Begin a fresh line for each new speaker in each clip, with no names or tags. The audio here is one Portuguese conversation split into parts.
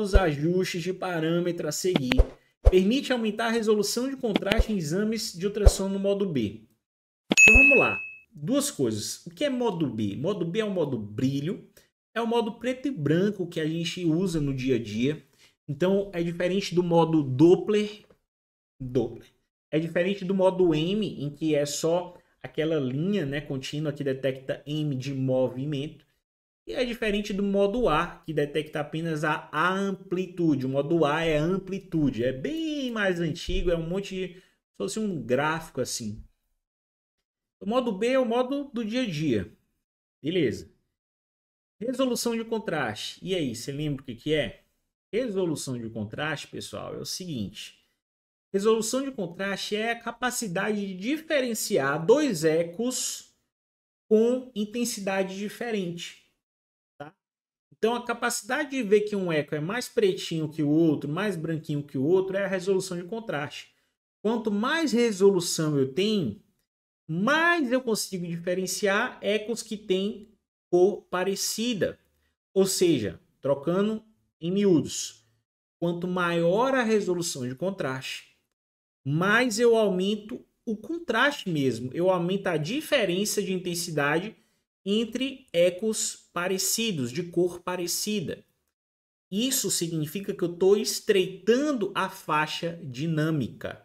os ajustes de parâmetro a seguir. Permite aumentar a resolução de contraste em exames de ultrassom no modo B. Então vamos lá. Duas coisas. O que é modo B? Modo B é o modo brilho. É o modo preto e branco que a gente usa no dia a dia. Então é diferente do modo Doppler. É diferente do modo M, em que é só aquela linha, né, contínua que detecta M de movimento. E é diferente do modo A, que detecta apenas a amplitude. O modo A é a amplitude. É bem mais antigo, é um monte de... se fosse um gráfico assim. O modo B é o modo do dia a dia. Beleza. Resolução de contraste. E aí, você lembra o que é? Resolução de contraste, pessoal, é o seguinte. Resolução de contraste é a capacidade de diferenciar dois ecos com intensidade diferente. Então, a capacidade de ver que um eco é mais pretinho que o outro, mais branquinho que o outro, é a resolução de contraste. Quanto mais resolução eu tenho, mais eu consigo diferenciar ecos que têm cor parecida. Ou seja, trocando em miúdos, quanto maior a resolução de contraste, mais eu aumento o contraste mesmo. Eu aumento a diferença de intensidade entre ecos parecidos, de cor parecida. Isso significa que eu estou estreitando a faixa dinâmica.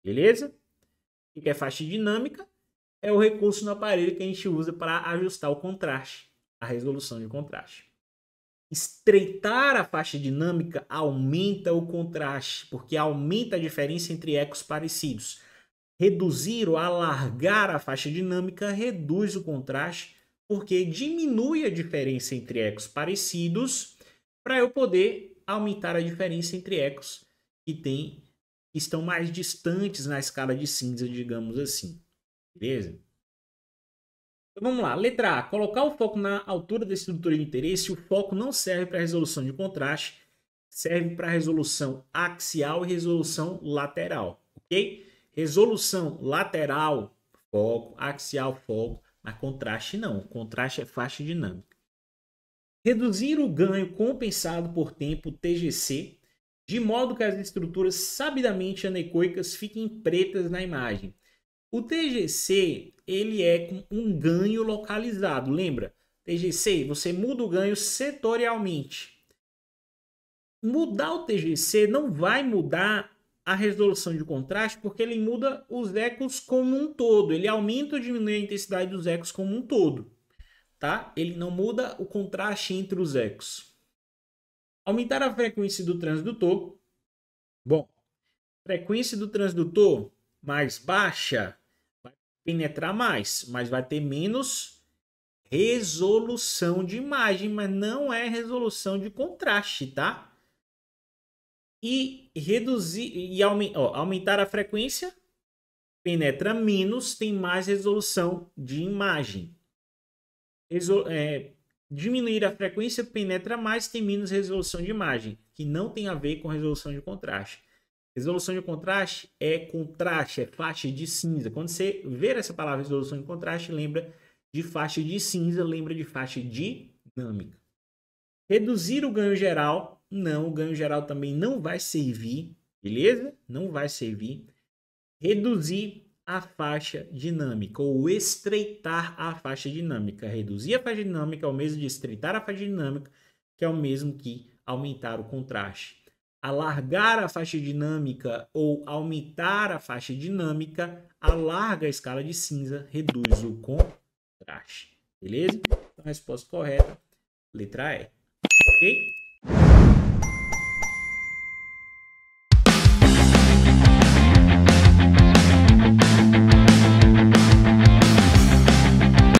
Beleza? O que é faixa dinâmica? É o recurso no aparelho que a gente usa para ajustar o contraste, a resolução de contraste. Estreitar a faixa dinâmica aumenta o contraste, porque aumenta a diferença entre ecos parecidos. Reduzir ou alargar a faixa dinâmica reduz o contraste, porque diminui a diferença entre ecos parecidos para eu poder aumentar a diferença entre ecos que estão mais distantes na escala de cinza, digamos assim. Beleza? Então vamos lá. Letra A. Colocar o foco na altura da estrutura de interesse. O foco não serve para resolução de contraste, serve para resolução axial e resolução lateral. Ok? Resolução lateral, foco, axial, foco, mas contraste não. Contraste é faixa dinâmica. Reduzir o ganho compensado por tempo, TGC, de modo que as estruturas sabidamente anecoicas fiquem pretas na imagem. O TGC, ele é com um ganho localizado. Lembra? TGC, você muda o ganho setorialmente. Mudar o TGC não vai mudar a resolução de contraste, porque ele muda os ecos como um todo. Ele aumenta ou diminui a intensidade dos ecos como um todo. Tá? Ele não muda o contraste entre os ecos. Aumentar a frequência do transdutor. Bom, frequência do transdutor mais baixa vai penetrar mais, mas vai ter menos resolução de imagem, mas não é resolução de contraste, tá? E reduzir e aumentar a frequência penetra menos, tem mais resolução de imagem. Diminuir a frequência penetra mais, tem menos resolução de imagem, que não tem a ver com resolução de contraste. Resolução de contraste, é faixa de cinza. Quando você ver essa palavra resolução de contraste, lembra de faixa de cinza, lembra de faixa dinâmica. Reduzir o ganho geral, não, o ganho geral também não vai servir, beleza? Não vai servir. Reduzir a faixa dinâmica ou estreitar a faixa dinâmica. Reduzir a faixa dinâmica é o mesmo de estreitar a faixa dinâmica, que é o mesmo que aumentar o contraste. Alargar a faixa dinâmica ou aumentar a faixa dinâmica alarga a escala de cinza, reduz o contraste. Beleza? Então, a resposta correta, letra E. Ok?